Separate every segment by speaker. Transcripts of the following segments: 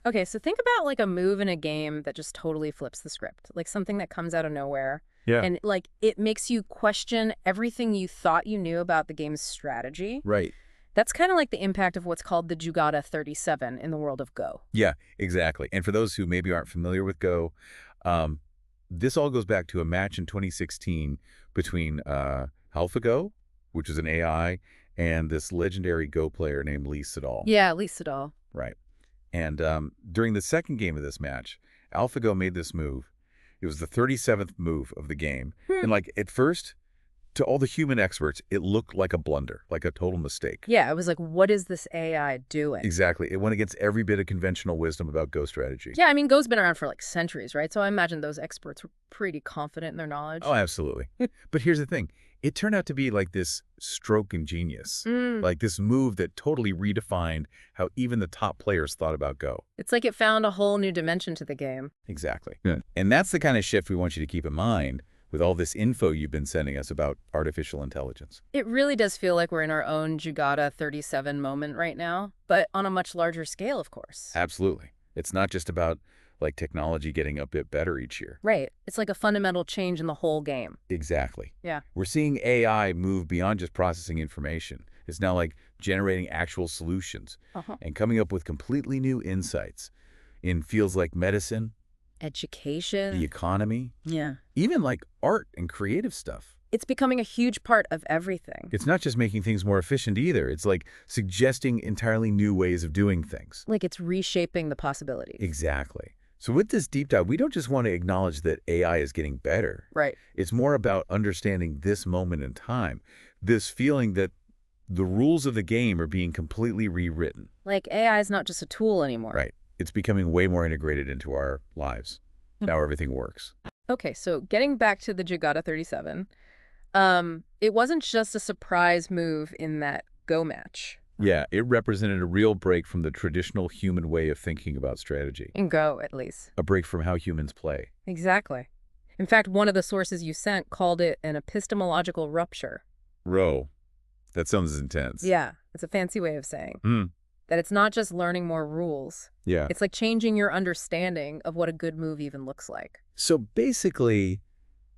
Speaker 1: Okay, so think about like a move in a game that just totally flips the script, like something that comes out of nowhere.
Speaker 2: Yeah.
Speaker 1: And like it makes you question everything you thought you knew about the game's strategy.
Speaker 2: Right.
Speaker 1: That's kind of like the impact of what's called the Jugada 37 in the world of Go.
Speaker 2: Yeah, exactly. And for those who maybe aren't familiar with Go, um, this all goes back to a match in 2016 between AlphaGo, which is an AI, and this legendary Go player named Lee Sedol.
Speaker 1: Yeah, Lee Sedol.
Speaker 2: Right. And during the second game of this match, AlphaGo made this move. It was the 37th move of the game. And like at first, to all the human experts, it looked like a blunder, like a total mistake.
Speaker 1: Yeah, it was like, what is this AI doing?
Speaker 2: Exactly. It went against every bit of conventional wisdom about Go strategy.
Speaker 1: Yeah, I mean, Go's been around for like centuries, right? So I imagine those experts were pretty confident in their knowledge.
Speaker 2: Oh, absolutely. But here's the thing. It turned out to be like this stroke in genius, like this move that totally redefined how even the top players thought about Go.
Speaker 1: It's like it found a whole new dimension to the game.
Speaker 2: Exactly. Yeah. And that's the kind of shift we want you to keep in mind with all this info you've been sending us about artificial intelligence.
Speaker 1: It really does feel like we're in our own Jugada 37 moment right now, but on a much larger scale, of course.
Speaker 2: Absolutely. It's not just about like technology getting a bit better each year.
Speaker 1: Right. It's like a fundamental change in the whole game.
Speaker 2: Exactly.
Speaker 1: Yeah.
Speaker 2: We're seeing AI move beyond just processing information. It's now like generating actual solutions and coming up with completely new insights in fields like medicine,
Speaker 1: Education.
Speaker 2: the economy,
Speaker 1: Yeah.
Speaker 2: even like art and creative stuff.
Speaker 1: It's becoming a huge part of everything.
Speaker 2: It's not just making things more efficient either. It's like suggesting entirely new ways of doing things.
Speaker 1: Like it's reshaping the possibilities.
Speaker 2: Exactly. So with this deep dive, we don't just want to acknowledge that AI is getting better.
Speaker 1: Right.
Speaker 2: It's more about understanding this moment in time, this feeling that the rules of the game are being completely rewritten.
Speaker 1: Like AI is not just a tool anymore.
Speaker 2: Right. It's becoming way more integrated into our lives, how everything works.
Speaker 1: Okay, so getting back to the Jugada 37, it wasn't just a surprise move in that Go match.
Speaker 2: Yeah, it represented a real break from the traditional human way of thinking about strategy.
Speaker 1: In Go, at least.
Speaker 2: A break from how humans play.
Speaker 1: Exactly. In fact, one of the sources you sent called it an epistemological rupture.
Speaker 2: Row. That sounds intense.
Speaker 1: Yeah, it's a fancy way of saying that it's not just learning more rules.
Speaker 2: Yeah.
Speaker 1: It's like changing your understanding of what a good move even looks like.
Speaker 2: So basically,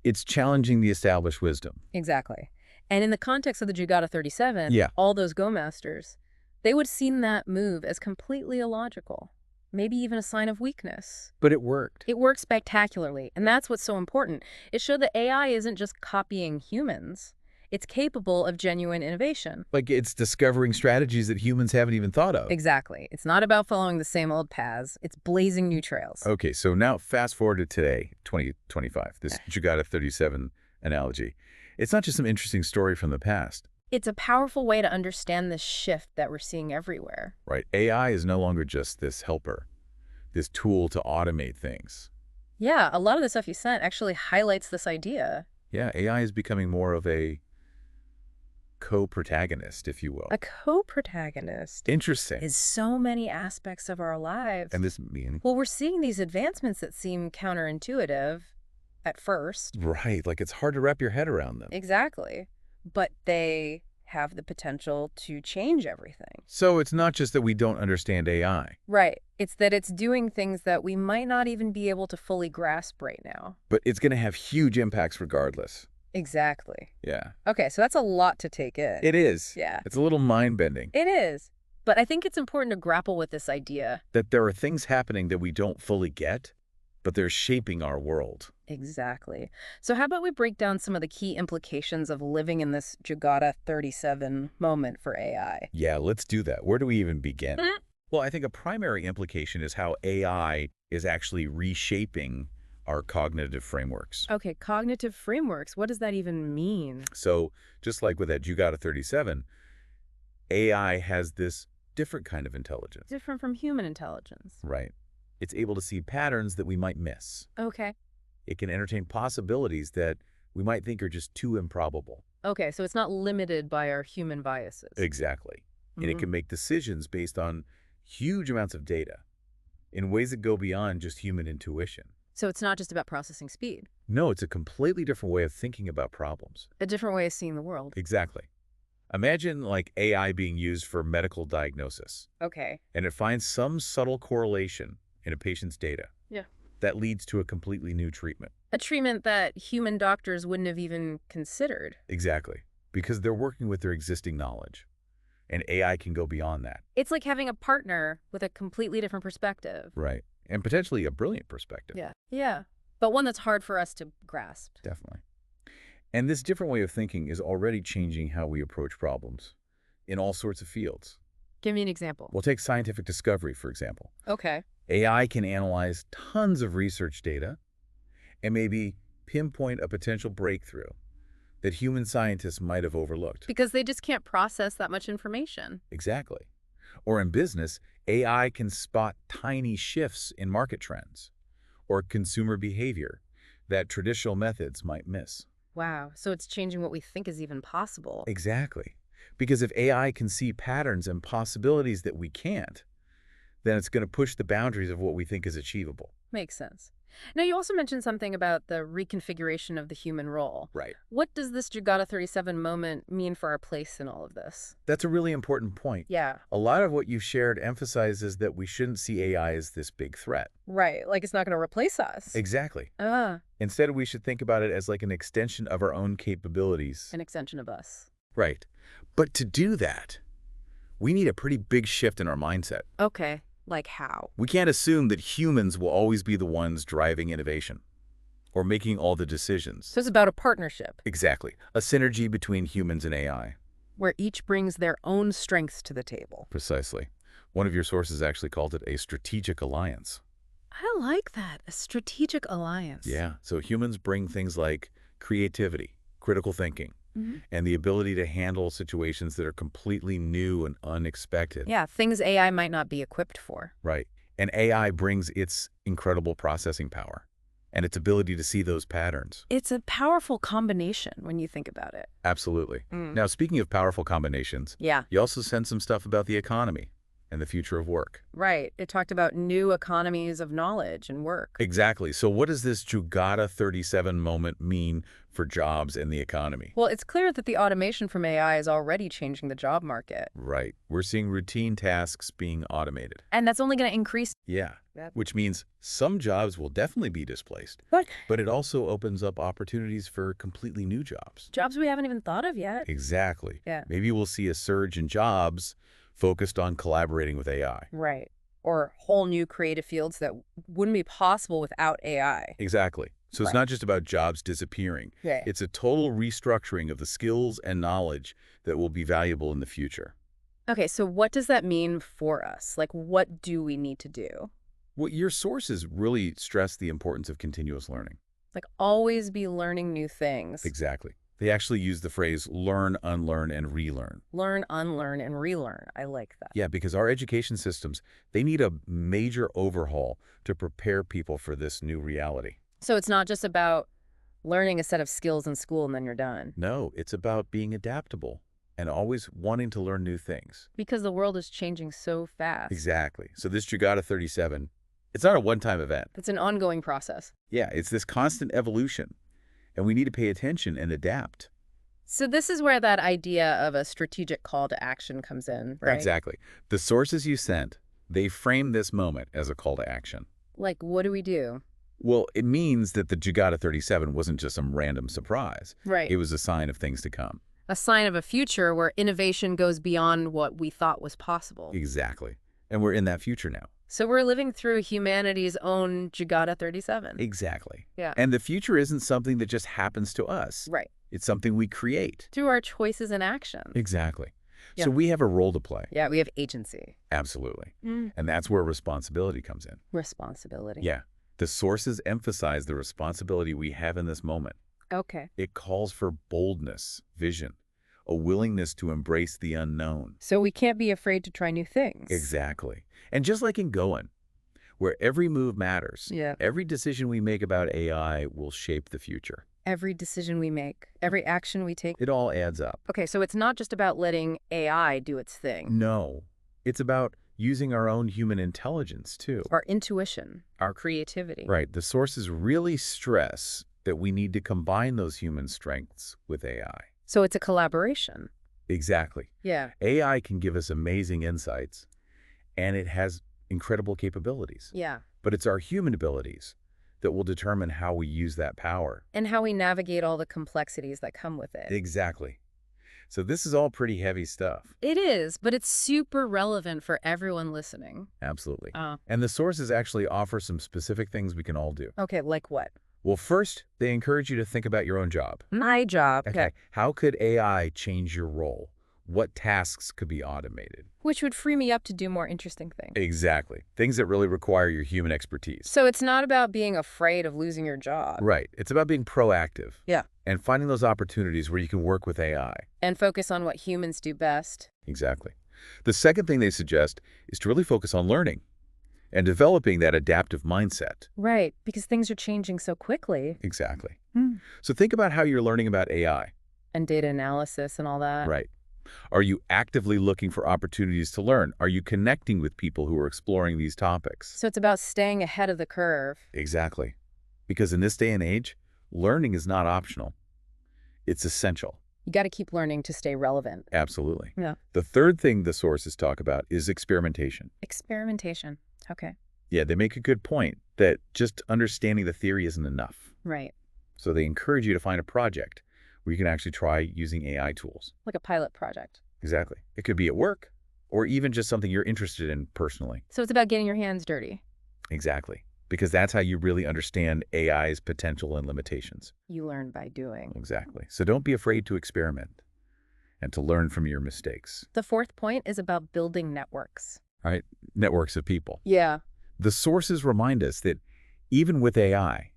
Speaker 2: it's challenging the established wisdom.
Speaker 1: Exactly. And in the context of the Jugada 37,
Speaker 2: Yeah.
Speaker 1: all those Go masters, they would have seen that move as completely illogical, maybe even a sign of weakness.
Speaker 2: But it worked.
Speaker 1: It worked spectacularly, and that's what's so important. It showed that AI isn't just copying humans. It's capable of genuine innovation.
Speaker 2: Like it's discovering strategies that humans haven't even thought of.
Speaker 1: Exactly. It's not about following the same old paths. It's blazing new trails.
Speaker 2: Okay, so now fast forward to today, 2025, this Jugada 37 analogy. It's not just some interesting story from the past.
Speaker 1: It's a powerful way to understand this shift that we're seeing everywhere.
Speaker 2: Right. AI is no longer just this helper, this tool to automate things.
Speaker 1: Yeah, a lot of the stuff you sent actually highlights this idea.
Speaker 2: Yeah, AI is becoming more of a co-protagonist, if you will.
Speaker 1: A co-protagonist
Speaker 2: Interesting.
Speaker 1: is so many aspects of our lives.
Speaker 2: And this meaning?
Speaker 1: Well, we're seeing these advancements that seem counterintuitive at first.
Speaker 2: Right, like it's hard to wrap your head around them.
Speaker 1: Exactly. But they have the potential to change everything.
Speaker 2: So it's not just that we don't understand AI.
Speaker 1: Right. It's that it's doing things that we might not even be able to fully grasp right now.
Speaker 2: But it's going to have huge impacts regardless.
Speaker 1: Exactly.
Speaker 2: Yeah.
Speaker 1: Okay, so that's a lot to take in.
Speaker 2: It is.
Speaker 1: Yeah.
Speaker 2: It's a little mind-bending.
Speaker 1: It is. But I think it's important to grapple with this idea.
Speaker 2: That there are things happening that we don't fully get, but they're shaping our world.
Speaker 1: Exactly. So how about we break down some of the key implications of living in this Jugada 37 moment for AI?
Speaker 2: Yeah, let's do that. Where do we even begin? Well, I think a primary implication is how AI is actually reshaping our cognitive frameworks.
Speaker 1: Okay, cognitive frameworks. What does that even mean?
Speaker 2: So just like with that Jugada 37, AI has this different kind of intelligence.
Speaker 1: Different from human intelligence.
Speaker 2: Right. It's able to see patterns that we might miss.
Speaker 1: Okay.
Speaker 2: It can entertain possibilities that we might think are just too improbable.
Speaker 1: Okay, so it's not limited by our human biases.
Speaker 2: Exactly. And it can make decisions based on huge amounts of data in ways that go beyond just human intuition.
Speaker 1: So it's not just about processing speed.
Speaker 2: No, it's a completely different way of thinking about problems.
Speaker 1: A different way of seeing the world.
Speaker 2: Exactly. Imagine like AI being used for medical diagnosis,
Speaker 1: Okay.
Speaker 2: and it finds some subtle correlation in a patient's data
Speaker 1: Yeah.
Speaker 2: that leads to a completely new treatment.
Speaker 1: A treatment that human doctors wouldn't have even considered.
Speaker 2: Exactly. Because they're working with their existing knowledge, and AI can go beyond that.
Speaker 1: It's like having a partner with a completely different perspective.
Speaker 2: Right. And potentially a brilliant perspective.
Speaker 1: Yeah. Yeah. But one that's hard for us to grasp.
Speaker 2: Definitely. And this different way of thinking is already changing how we approach problems in all sorts of fields.
Speaker 1: Give me an example.
Speaker 2: We'll take scientific discovery, for example.
Speaker 1: Okay.
Speaker 2: AI can analyze tons of research data and maybe pinpoint a potential breakthrough that human scientists might have overlooked.
Speaker 1: Because they just can't process that much information.
Speaker 2: Exactly. Or in business, AI can spot tiny shifts in market trends or consumer behavior that traditional methods might miss.
Speaker 1: Wow. So it's changing what we think is even possible.
Speaker 2: Exactly. Because if AI can see patterns and possibilities that we can't, then it's going to push the boundaries of what we think is achievable.
Speaker 1: Makes sense. Now, you also mentioned something about the reconfiguration of the human role.
Speaker 2: Right.
Speaker 1: What does this Jugada 37 moment mean for our place in all of this?
Speaker 2: That's a really important point.
Speaker 1: Yeah.
Speaker 2: A lot of what you've shared emphasizes that we shouldn't see AI as this big threat.
Speaker 1: Right. Like it's not going to replace us.
Speaker 2: Exactly.
Speaker 1: Ah,
Speaker 2: Instead, we should think about it as like an extension of our own capabilities.
Speaker 1: an extension of us.
Speaker 2: Right. But to do that, we need a pretty big shift in our mindset.
Speaker 1: Okay. Like how?
Speaker 2: We can't assume that humans will always be the ones driving innovation or making all the decisions.
Speaker 1: So it's about a partnership
Speaker 2: Exactly. A synergy between humans and AI.
Speaker 1: where each brings their own strengths to the table.
Speaker 2: Precisely. One of your sources actually called it a strategic alliance.
Speaker 1: I like that. A strategic alliance.
Speaker 2: Yeah. So humans bring things like creativity, critical thinking,
Speaker 1: Mhm.
Speaker 2: and the ability to handle situations that are completely new and unexpected.
Speaker 1: Yeah, things AI might not be equipped for.
Speaker 2: Right. And AI brings its incredible processing power and its ability to see those patterns.
Speaker 1: It's a powerful combination when you think about it.
Speaker 2: Absolutely.
Speaker 1: Mm.
Speaker 2: Now, speaking of powerful combinations,
Speaker 1: Yeah,
Speaker 2: you also sent some stuff about the economy and the future of work.
Speaker 1: right. It talked about new economies of knowledge and work.
Speaker 2: Exactly. So what does this Jugada 37 moment mean for jobs and the economy?
Speaker 1: Well, it's clear that the automation from AI is already changing the job market.
Speaker 2: Right. We're seeing routine tasks being automated.
Speaker 1: And that's only going to increase.
Speaker 2: Yeah.
Speaker 1: That-
Speaker 2: Which means some jobs will definitely be displaced,
Speaker 1: But
Speaker 2: but it also opens up opportunities for completely new jobs.
Speaker 1: jobs we haven't even thought of yet.
Speaker 2: Exactly.
Speaker 1: Yeah.
Speaker 2: Maybe we'll see a surge in jobs focused on collaborating with AI.
Speaker 1: Right. Or whole new creative fields that wouldn't be possible without AI.
Speaker 2: Exactly. So it's
Speaker 1: Right.
Speaker 2: not just about jobs disappearing.
Speaker 1: Yeah.
Speaker 2: It's a total restructuring of the skills and knowledge that will be valuable in the future.
Speaker 1: Okay, so what does that mean for us? Like, what do we need to do?
Speaker 2: Well, your sources really stress the importance of continuous learning.
Speaker 1: Like, always be learning new things.
Speaker 2: Exactly. They actually use the phrase learn, unlearn, and relearn.
Speaker 1: Learn, unlearn, and relearn. I like that.
Speaker 2: Yeah, because our education systems, they need a major overhaul to prepare people for this new reality.
Speaker 1: So it's not just about learning a set of skills in school and then you're done.
Speaker 2: No, it's about being adaptable and always wanting to learn new things.
Speaker 1: Because the world is changing so fast.
Speaker 2: Exactly. So this Jugada 37, it's not a one-time event.
Speaker 1: It's an ongoing process.
Speaker 2: Yeah, it's this constant evolution, and we need to pay attention and adapt.
Speaker 1: So this is where that idea of a strategic call to action comes in, right?
Speaker 2: Exactly. The sources you sent, they frame this moment as a call to action.
Speaker 1: Like, what do we do?
Speaker 2: Well, it means that the Jugada 37 wasn't just some random surprise.
Speaker 1: Right.
Speaker 2: It was a sign of things to come.
Speaker 1: A sign of a future where innovation goes beyond what we thought was possible.
Speaker 2: Exactly. And we're in that future now.
Speaker 1: So we're living through humanity's own Jugada 37.
Speaker 2: Exactly.
Speaker 1: Yeah.
Speaker 2: And the future isn't something that just happens to us.
Speaker 1: Right.
Speaker 2: It's something we create.
Speaker 1: Through our choices and actions.
Speaker 2: Exactly.
Speaker 1: Yeah.
Speaker 2: So we have a role to play.
Speaker 1: Yeah, we have agency.
Speaker 2: Absolutely.
Speaker 1: Mm.
Speaker 2: And that's where responsibility comes in.
Speaker 1: Responsibility.
Speaker 2: Yeah. The sources emphasize the responsibility we have in this moment.
Speaker 1: Okay.
Speaker 2: It calls for boldness, vision, a willingness to embrace the unknown.
Speaker 1: So we can't be afraid to try new things.
Speaker 2: Exactly. And just like in Going, where every move matters,
Speaker 1: Yeah.
Speaker 2: every decision we make about AI will shape the future.
Speaker 1: Every decision we make, every action we take.
Speaker 2: It all adds up.
Speaker 1: Okay, so it's not just about letting AI do its thing.
Speaker 2: No, it's about using our own human intelligence, too.
Speaker 1: Our intuition, our creativity.
Speaker 2: Right. The sources really stress that we need to combine those human strengths with AI.
Speaker 1: So it's a collaboration.
Speaker 2: Exactly.
Speaker 1: Yeah.
Speaker 2: AI can give us amazing insights, and it has incredible capabilities.
Speaker 1: Yeah.
Speaker 2: But it's our human abilities that will determine how we use that power.
Speaker 1: And how we navigate all the complexities that come with it.
Speaker 2: Exactly. So this is all pretty heavy stuff.
Speaker 1: It is, but it's super relevant for everyone listening.
Speaker 2: Absolutely.
Speaker 1: Uh,
Speaker 2: And the sources actually offer some specific things we can all do.
Speaker 1: okay, like what?
Speaker 2: Well, first, they encourage you to think about your own job.
Speaker 1: My job.
Speaker 2: Okay. How could AI change your role? What tasks could be automated?
Speaker 1: Which would free me up to do more interesting things.
Speaker 2: Exactly. Things that really require your human expertise.
Speaker 1: So it's not about being afraid of losing your job.
Speaker 2: Right. It's about being proactive.
Speaker 1: Yeah.
Speaker 2: And finding those opportunities where you can work with AI.
Speaker 1: And focus on what humans do best.
Speaker 2: Exactly. The second thing they suggest is to really focus on learning and developing that adaptive mindset.
Speaker 1: Right, because things are changing so quickly.
Speaker 2: Exactly.
Speaker 1: Hmm.
Speaker 2: So think about how you're learning about AI.
Speaker 1: And data analysis and all that.
Speaker 2: Right. Are you actively looking for opportunities to learn? Are you connecting with people who are exploring these topics?
Speaker 1: So it's about staying ahead of the curve.
Speaker 2: Exactly. Because in this day and age, learning is not optional. It's essential.
Speaker 1: You got to keep learning to stay relevant.
Speaker 2: Absolutely.
Speaker 1: Yeah.
Speaker 2: The third thing the sources talk about is experimentation.
Speaker 1: Experimentation. Okay.
Speaker 2: Yeah, they make a good point that just understanding the theory isn't enough.
Speaker 1: Right.
Speaker 2: So they encourage you to find a project where you can actually try using AI tools.
Speaker 1: Like a pilot project.
Speaker 2: Exactly. It could be at work or even just something you're interested in personally.
Speaker 1: So it's about getting your hands dirty.
Speaker 2: Exactly. Because that's how you really understand AI's potential and limitations.
Speaker 1: You learn by doing.
Speaker 2: Exactly. So don't be afraid to experiment and to learn from your mistakes.
Speaker 1: The fourth point is about building networks.
Speaker 2: All right? Networks of people.
Speaker 1: Yeah.
Speaker 2: The sources remind us that even with AI,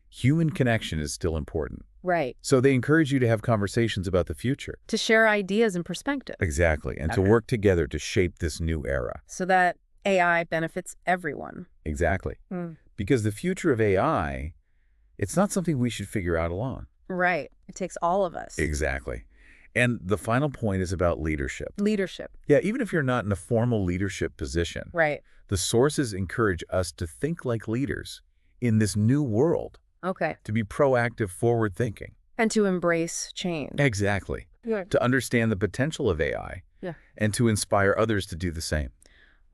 Speaker 2: human connection is still important.
Speaker 1: Right.
Speaker 2: So they encourage you to have conversations about the future.
Speaker 1: To share ideas and perspective.
Speaker 2: Exactly. And to
Speaker 1: Okay.
Speaker 2: work together to shape this new era.
Speaker 1: So that AI benefits everyone.
Speaker 2: Exactly.
Speaker 1: Mm.
Speaker 2: Because the future of AI, it's not something we should figure out alone.
Speaker 1: Right. It takes all of us.
Speaker 2: Exactly. And the final point is about leadership.
Speaker 1: Leadership.
Speaker 2: Yeah, even if you're not in a formal leadership position,
Speaker 1: Right.
Speaker 2: the sources encourage us to think like leaders in this new world,
Speaker 1: Okay.
Speaker 2: to be proactive, forward-thinking.
Speaker 1: And to embrace change.
Speaker 2: Exactly.
Speaker 1: Yeah.
Speaker 2: To understand the potential of AI
Speaker 1: Yeah.
Speaker 2: and to inspire others to do the same.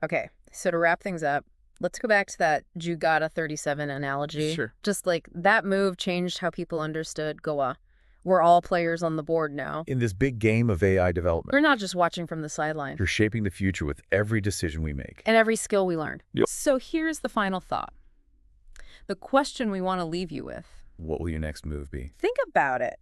Speaker 1: Okay. So to wrap things up, let's go back to that Jugada 37 analogy.
Speaker 2: Sure.
Speaker 1: Just like that move changed how people understood Goa. We're all players on the board now.
Speaker 2: In this big game of AI
Speaker 1: We're
Speaker 2: development,
Speaker 1: not just watching from the sideline.
Speaker 2: you're shaping the future with every decision we make.
Speaker 1: And every skill we learn.
Speaker 2: Yep.
Speaker 1: So here's the final thought. The question we want to leave you with.
Speaker 2: What will your next move be?
Speaker 1: Think about it.